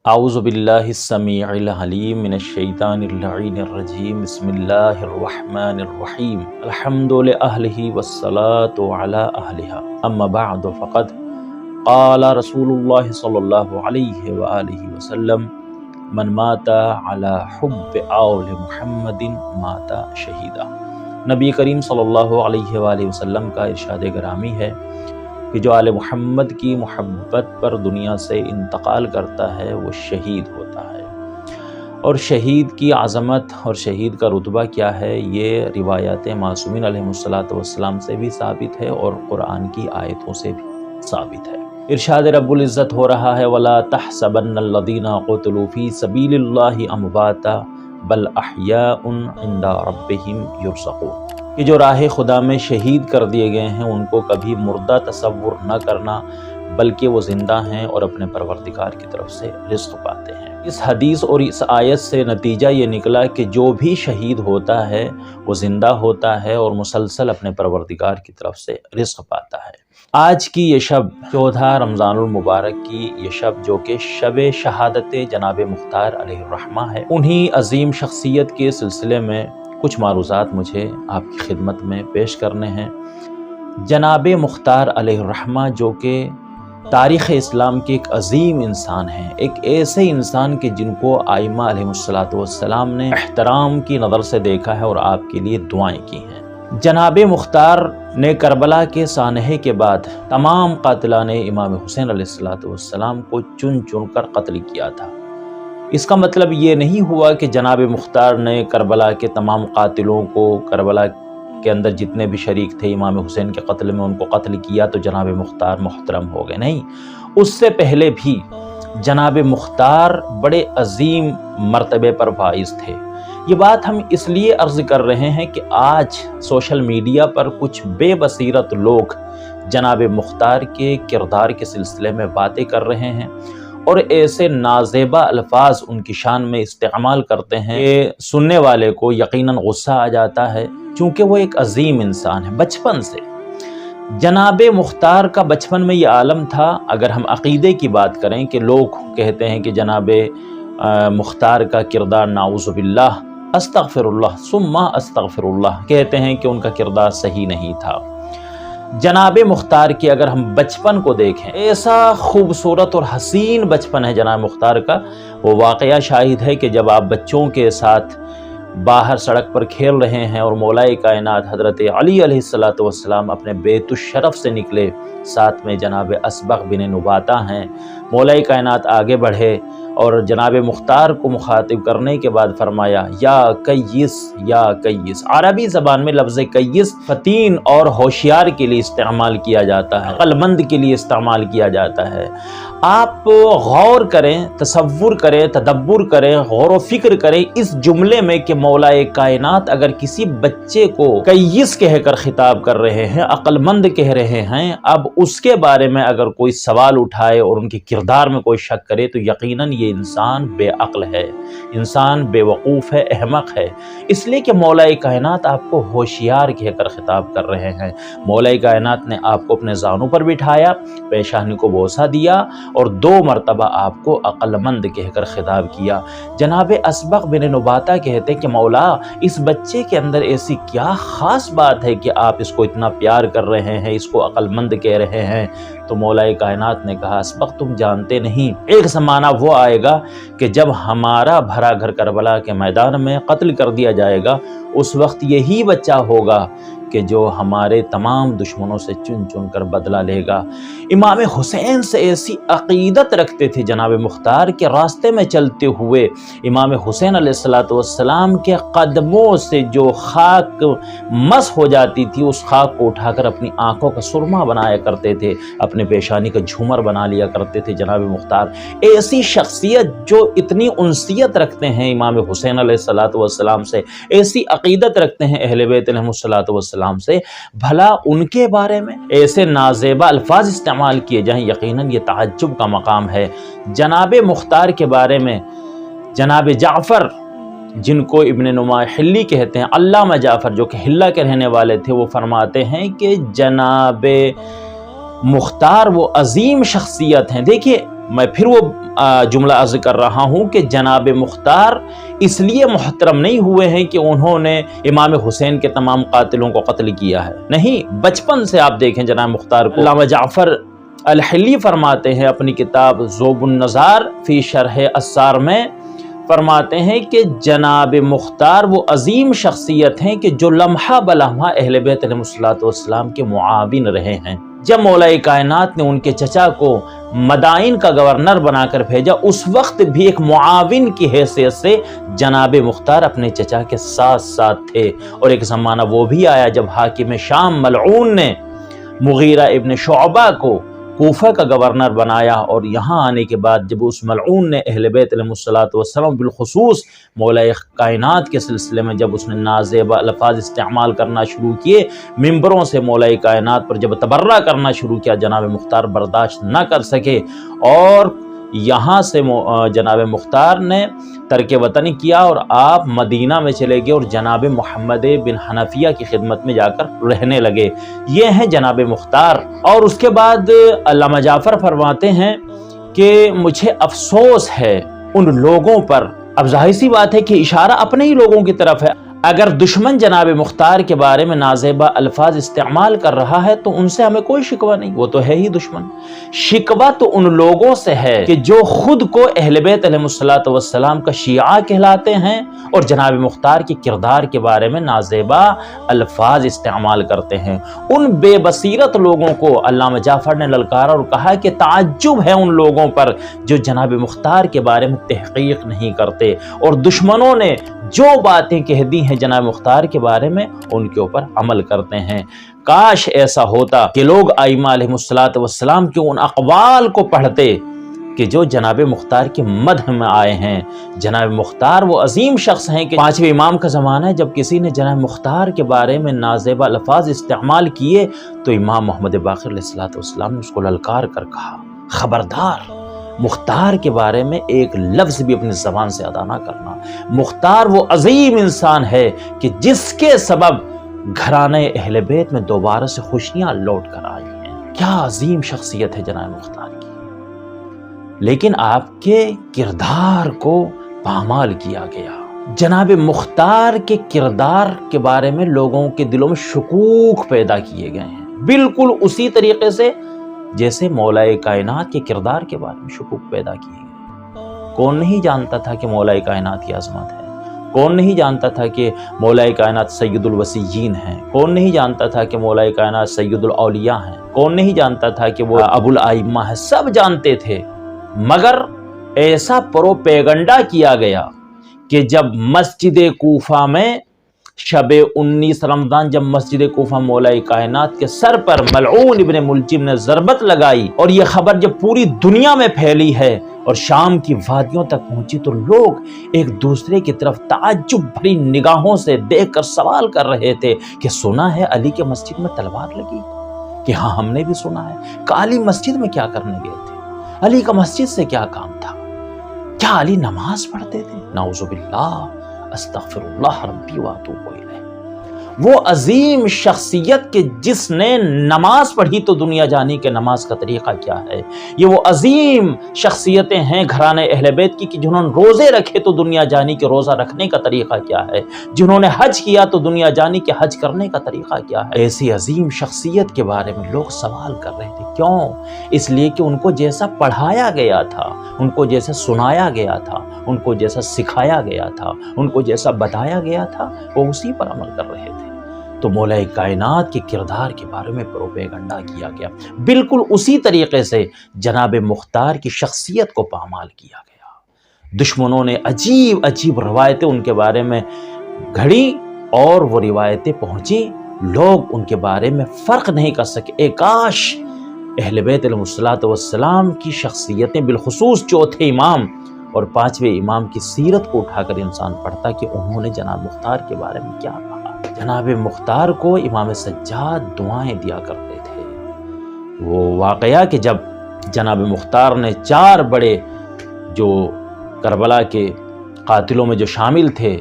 اعوذ باللہ السمیع العلیم من الشیطان اللعین الرجیم بسم اللہ الرحمن الرحیم الحمد لأہلہ والصلاة علی اہلہا اما بعد فقد قال رسول اللہ صلی اللہ علیہ وآلہ وسلم من مات علی حب آل محمد مات شہیدا۔ نبی کریم صلی اللہ علیہ وآلہ وسلم کا ارشاد گرامی ہے کہ جو آل محمد کی محبت پر دنیا سے انتقال کرتا ہے وہ شہید ہوتا ہے۔ اور شہید کی عظمت اور شہید کا رتبہ کیا ہے یہ روایات معصومین علیہ السلام سے بھی ثابت ہے اور قرآن کی آیتوں سے بھی ثابت ہے۔ ارشاد رب العزت ہو رہا ہے وَلَا تَحْسَبَنَّ الَّذِينَ قُتِلُوا فِي سَبِيلِ اللَّهِ أَمْوَاتًا بَلْ أَحْيَاءٌ عِندَ رَبِّهِمْ يُرْزَقُونَ کہ جو راہ خدا میں شہید کر دیے گئے ہیں ان کو کبھی مردہ تصور نہ کرنا بلکہ وہ زندہ ہیں اور اپنے پروردگار کی طرف سے رزق پاتے ہیں۔ اس حدیث اور اس آیت سے نتیجہ یہ نکلا کہ جو بھی شہید ہوتا ہے وہ زندہ ہوتا ہے اور مسلسل اپنے پروردگار کی طرف سے رزق پاتا ہے۔ آج کی یہ شب 14 رمضان المبارک کی یہ شب جو کہ شب شہادت جناب مختار علیہ الرحمہ ہے، انہی عظیم شخصیت کے سلسلے میں کچھ معروضات مجھے آپ کی خدمت میں پیش کرنے ہیں۔ جناب مختار علیہ الرحمہ جو کہ تاریخ اسلام کے ایک عظیم انسان ہیں، ایک ایسے انسان کے جن کو ائمہ علیہ السلام نے احترام کی نظر سے دیکھا ہے اور آپ کے لیے دعائیں کی ہیں۔ جناب مختار نے کربلا کے سانحے کے بعد تمام قاتلان امام حسین علیہ السلام کو چن چن کر قتل کیا تھا۔ اس کا مطلب یہ نہیں ہوا کہ جناب مختار نے کربلا کے تمام قاتلوں کو، کربلا کے اندر جتنے بھی شریک تھے امام حسین کے قتل میں، ان کو قتل کیا تو جناب مختار محترم ہو گئے، نہیں۔ اس سے پہلے بھی جناب مختار بڑے عظیم مرتبے پر فائز تھے۔ یہ بات ہم اس لیے عرض کر رہے ہیں کہ آج سوشل میڈیا پر کچھ بے بصیرت لوگ جناب مختار کے کردار کے سلسلے میں باتیں کر رہے ہیں اور ایسے نازیبا الفاظ ان کی شان میں استعمال کرتے ہیں کہ سننے والے کو یقیناً غصہ آ جاتا ہے، چونکہ وہ ایک عظیم انسان ہے بچپن سے۔ جناب مختار کا بچپن میں یہ عالم تھا، اگر ہم عقیدے کی بات کریں کہ لوگ کہتے ہیں کہ جناب مختار کا کردار نعوذ باللہ استغفر اللہ ثم استغفر اللہ کہتے ہیں کہ ان کا کردار صحیح نہیں تھا۔ جناب مختار کی اگر ہم بچپن کو دیکھیں، ایسا خوبصورت اور حسین بچپن ہے جناب مختار کا۔ وہ واقعہ شاہد ہے کہ جب آپ بچوں کے ساتھ باہر سڑک پر کھیل رہے ہیں اور مولا کائنات حضرت علی علیہ السلام اپنے بیت الشرف سے نکلے، ساتھ میں جناب اسبغ بن نباتہ ہیں، مولا کائنات آگے بڑھے اور جناب مختار کو مخاطب کرنے کے بعد فرمایا یا کیس یا کیس۔ عربی زبان میں لفظ کیس فطین اور ہوشیار کے لیے استعمال کیا جاتا ہے، عقل مند کے لیے استعمال کیا جاتا ہے۔ آپ غور کریں، تصور کریں، تدبر کریں، غور و فکر کریں اس جملے میں کہ مولا کائنات اگر کسی بچے کو کیس کہہ کر خطاب کر رہے ہیں، عقل مند کہہ رہے ہیں، اب اس کے بارے میں اگر کوئی سوال اٹھائے اور ان کے کردار میں کوئی شک کرے تو یقیناً یہ انسان بے عقل ہے، انسان بے وقوف ہے، احمق ہے۔ اس لیے کہ مولا کائنات آپ کو ہوشیار کہہ کر خطاب کر رہے ہیں۔ مولا کائنات نے آپ کو اپنے زانوں پر بٹھایا، پیشانی کو بوسہ دیا اور 2 مرتبہ آپ کو عقل مند کہہ کر خطاب کیا۔ جناب اسبغ بن نباتہ کہتے کہ مولا اس بچے کے اندر ایسی کیا خاص بات ہے کہ آپ اس کو اتنا پیار کر رہے ہیں، اس کو عقل مند کہہ رہے ہیں؟ تو مولا کائنات نے کہا اسبغ تم جانتے نہیں، ایک زمانہ وہ آئے گا کہ جب ہمارا بھرا گھر کربلا کے میدان میں قتل کر دیا جائے گا، اس وقت یہی بچہ ہوگا کہ جو ہمارے تمام دشمنوں سے چن چن کر بدلہ لے گا۔ امام حسین سے ایسی عقیدت رکھتے تھے جناب مختار کے راستے میں چلتے ہوئے امام حسین علیہ السلام کے قدموں سے جو خاک مس ہو جاتی تھی اس خاک کو اٹھا کر اپنی آنکھوں کا سرما بنایا کرتے تھے، اپنے پیشانی کا جھومر بنا لیا کرتے تھے جناب مختار۔ ایسی شخصیت جو اتنی انسیت رکھتے ہیں امام حسین علیہ السلام سے، ایسی عقیدت رکھتے ہیں اہل بیت علیہ السلام سے، بھلا ان کے بارے میں ایسے نازیبا الفاظ استعمال کیے جائیں، یقیناً یہ تعجب کا مقام ہے۔ جناب مختار کے بارے میں جناب جعفر جن کو ابن نماء حلی کہتے ہیں، علامہ جعفر جو کہ حلہ کے رہنے والے تھے، وہ فرماتے ہیں کہ جناب مختار وہ عظیم شخصیت ہیں۔ دیکھیے میں پھر وہ جملہ عرض کر رہا ہوں کہ جناب مختار اس لیے محترم نہیں ہوئے ہیں کہ انہوں نے امام حسین کے تمام قاتلوں کو قتل کیا ہے، نہیں، بچپن سے آپ دیکھیں جناب مختار کو علامہ جعفر الحلی فرماتے ہیں اپنی کتاب ذوب النظار فی شرح السار میں، فرماتے ہیں کہ جناب مختار وہ عظیم شخصیت ہیں کہ جو لمحہ بلمحہ اہل بیت علیہ الصلوۃ والسلام کے معاون رہے ہیں۔ جب مولا کائنات نے ان کے چچا کو مدائن کا گورنر بنا کر بھیجا، اس وقت بھی ایک معاون کی حیثیت سے جناب مختار اپنے چچا کے ساتھ ساتھ تھے، اور ایک زمانہ وہ بھی آیا جب حاکم شام ملعون نے مغیرہ ابن شعبہ کو کوفہ کا گورنر بنایا، اور یہاں آنے کے بعد جب اس ملعون نے اہل بیت علیہ الصلوۃ والسلام بالخصوص مولا کائنات کے سلسلے میں جب اس نے نازیبہ الفاظ استعمال کرنا شروع کیے، ممبروں سے مولا کائنات پر جب تبرہ کرنا شروع کیا، جناب مختار برداشت نہ کر سکے، اور یہاں سے جناب مختار نے ترک وطن کیا اور آپ مدینہ میں چلے گئے اور جناب محمد بن حنفیہ کی خدمت میں جا کر رہنے لگے۔ یہ ہیں جناب مختار۔ اور اس کے بعد علامہ جعفر فرماتے ہیں کہ مجھے افسوس ہے ان لوگوں پر، اب ظاہر سی بات ہے کہ اشارہ اپنے ہی لوگوں کی طرف ہے، اگر دشمن جناب مختار کے بارے میں نازیبہ الفاظ استعمال کر رہا ہے تو ان سے ہمیں کوئی شکوہ نہیں، وہ تو ہے ہی دشمن۔ شکوہ تو ان لوگوں سے ہے کہ جو خود کو اہل بیت علیہ الصلوۃ والسلام کا شیعہ کہلاتے ہیں اور جناب مختار کے کردار کے بارے میں نازیبہ الفاظ استعمال کرتے ہیں۔ ان بے بصیرت لوگوں کو علامہ جعفر نے للکارا اور کہا کہ تعجب ہے ان لوگوں پر جو جناب مختار کے بارے میں تحقیق نہیں کرتے، اور دشمنوں نے جو باتیں کہہ دی ہیں جناب مختار کے بارے میں ان کے اوپر عمل کرتے ہیں۔ کاش ایسا ہوتا کہ لوگ ائمہ علیہ الصلوۃ والسلام کے ان اقوال کو پڑھتے کہ جو جناب مختار کے مدح میں آئے ہیں۔ جناب مختار وہ عظیم شخص ہیں کہ پانچویں امام کا زمانہ ہے، جب کسی نے جناب مختار کے بارے میں نازیبہ الفاظ استعمال کیے تو امام محمد باقر علیہ الصلوۃ والسلام نے اس کو للکار کر کہا، خبردار، مختار کے بارے میں ایک لفظ بھی اپنی زبان سے ادا نہ کرنا۔ مختار وہ عظیم انسان ہے کہ جس کے سبب گھرانے اہل بیت میں دوبارہ سے خوشیاں لوٹ کر آئی ہیں۔ کیا عظیم شخصیت ہے جناب مختار کی، لیکن آپ کے کردار کو پامال کیا گیا۔ جناب مختار کے کردار کے بارے میں لوگوں کے دلوں میں شکوک پیدا کیے گئے ہیں، بالکل اسی طریقے سے جیسے مولا کائنات کے کردار کے بارے میں شکوک پیدا کیے گئے۔ کون نہیں جانتا تھا کہ مولا کائنات کی عظمت ہے؟ کون نہیں جانتا تھا کہ مولا کائنات سید الوسیین ہیں؟ کون نہیں جانتا تھا کہ مولا کائنات سید الاولیاء ہیں؟ کون نہیں جانتا تھا کہ وہ ابو الائمہ ہے؟ سب جانتے تھے، مگر ایسا پروپیگنڈا کیا گیا کہ جب مسجد کوفہ میں شب 19 رمضان جب مسجد کوفہ مولا کائنات کے سر پر ملعون ابن ملجم نے ضربت لگائی اور یہ خبر جب پوری دنیا میں پھیلی ہے اور شام کی وادیوں تک پہنچی تو لوگ ایک دوسرے کی طرف تعجب بھری نگاہوں سے دیکھ کر سوال کر رہے تھے کہ سنا ہے علی کے مسجد میں تلوار لگی؟ کہ ہاں ہم نے بھی سنا ہے۔ کالی مسجد میں کیا کرنے گئے تھے؟ علی کا مسجد سے کیا کام تھا؟ کیا علی نماز پڑھتے تھے؟ نعوذ باللہ، استغفر اللہ ربی واتوب الیہ۔ وہ عظیم شخصیت کہ جس نے نماز پڑھی تو دنیا جانی کہ نماز کا طریقہ کیا ہے۔ یہ وہ عظیم شخصیتیں ہیں گھرانے اہل بیت کی کہ جنہوں نے روزے رکھے تو دنیا جانی کہ روزہ رکھنے کا طریقہ کیا ہے، جنہوں نے حج کیا تو دنیا جانی کہ حج کرنے کا طریقہ کیا ہے۔ ایسی عظیم شخصیت کے بارے میں لوگ سوال کر رہے تھے، کیوں؟ اس لیے کہ ان کو جیسا پڑھایا گیا تھا، ان کو جیسا سنایا گیا تھا، ان کو جیسا سکھایا گیا تھا، ان کو جیسا بتایا گیا تھا، وہ اسی پر عمل کر رہے تھے۔ تو مولا کائنات کے کردار کے بارے میں پروپیگنڈا کیا گیا، بالکل اسی طریقے سے جناب مختار کی شخصیت کو پامال کیا گیا۔ دشمنوں نے عجیب عجیب روایتیں ان کے بارے میں گھڑی اور وہ روایتیں پہنچی، لوگ ان کے بارے میں فرق نہیں کر سکے۔ کاش اہل بیت علیہ الصلوۃ والسلام کی شخصیتیں بالخصوص چوتھے امام اور پانچویں امام کی سیرت کو اٹھا کر انسان پڑھتا کہ انہوں نے جناب مختار کے بارے میں کیا کہا۔ جناب مختار کو امام سجاد دعائیں دیا کرتے تھے۔ وہ واقعہ کہ جب جناب مختار نے 4 بڑے جو کربلا کے قاتلوں میں جو شامل تھے،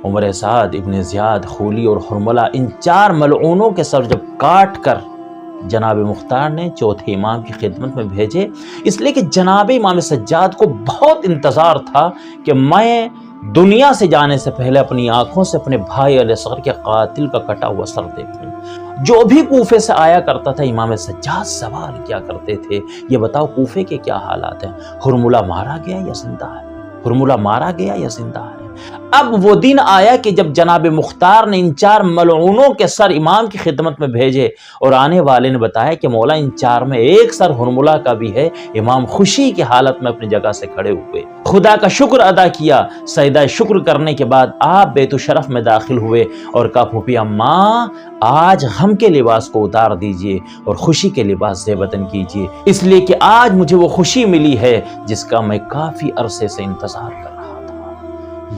عمر سعد، ابن زیاد، خولی اور حرملہ، ان 4 ملعونوں کے سر جب کاٹ کر جناب مختار نے چوتھے امام کی خدمت میں بھیجے، اس لیے کہ جناب امام سجاد کو بہت انتظار تھا کہ میں دنیا سے جانے سے پہلے اپنی آنکھوں سے اپنے بھائی علی اصغر کے قاتل کا کٹا ہوا سر دیکھوں۔ جو بھی کوفے سے آیا کرتا تھا امام سجاد سوال کیا کرتے تھے، یہ بتاؤ کوفے کے کیا حالات ہیں، ہرملہ مارا گیا یا زندہ ہے، ہرملہ مارا گیا یا زندہ ہے۔ اب وہ دن آیا کہ جب جناب مختار نے ان 4 ملعونوں کے سر امام کی خدمت میں بھیجے، اور آنے والے نے بتایا کہ مولا ان 4 میں ایک سر ہرملہ کا بھی ہے۔ امام خوشی کی حالت میں اپنی جگہ سے کھڑے ہوئے، خدا کا شکر ادا کیا۔ سجدہ شکر کرنے کے بعد آپ بیت الشرف میں داخل ہوئے اور کہا پھوپھی اماں آج غم کے لباس کو اتار دیجئے اور خوشی کے لباس سے بدن کیجئے، اس لیے کہ آج مجھے وہ خوشی ملی ہے جس کا میں کافی عرصے سے انتظار کر رہا تھا۔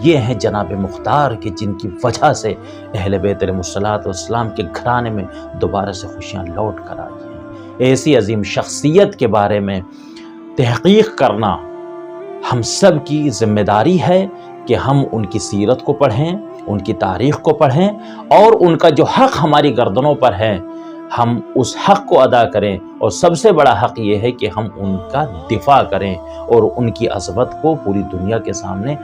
یہ ہیں جناب مختار کہ جن کی وجہ سے اہل بیت علیہ الصلوۃ والسلام کے گھرانے میں دوبارہ سے خوشیاں لوٹ کر آئی ہیں۔ ایسی عظیم شخصیت کے بارے میں تحقیق کرنا ہم سب کی ذمہ داری ہے کہ ہم ان کی سیرت کو پڑھیں، ان کی تاریخ کو پڑھیں، اور ان کا جو حق ہماری گردنوں پر ہے ہم اس حق کو ادا کریں، اور سب سے بڑا حق یہ ہے کہ ہم ان کا دفاع کریں اور ان کی عظمت کو پوری دنیا کے سامنے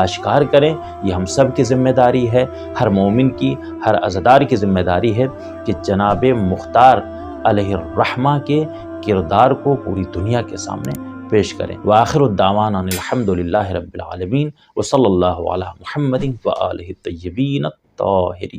آشکار کریں۔ یہ ہم سب کی ذمہ داری ہے، ہر مومن کی، ہر عزادار کی ذمہ داری ہے کہ جناب مختار علیہ الرحمہ کے کردار کو پوری دنیا کے سامنے پیش کریں۔ وآخر الدعوانا الحمد للہ رب العالمین، وصلی اللہ علی محمد وآلہ الطیبین الطاہرین۔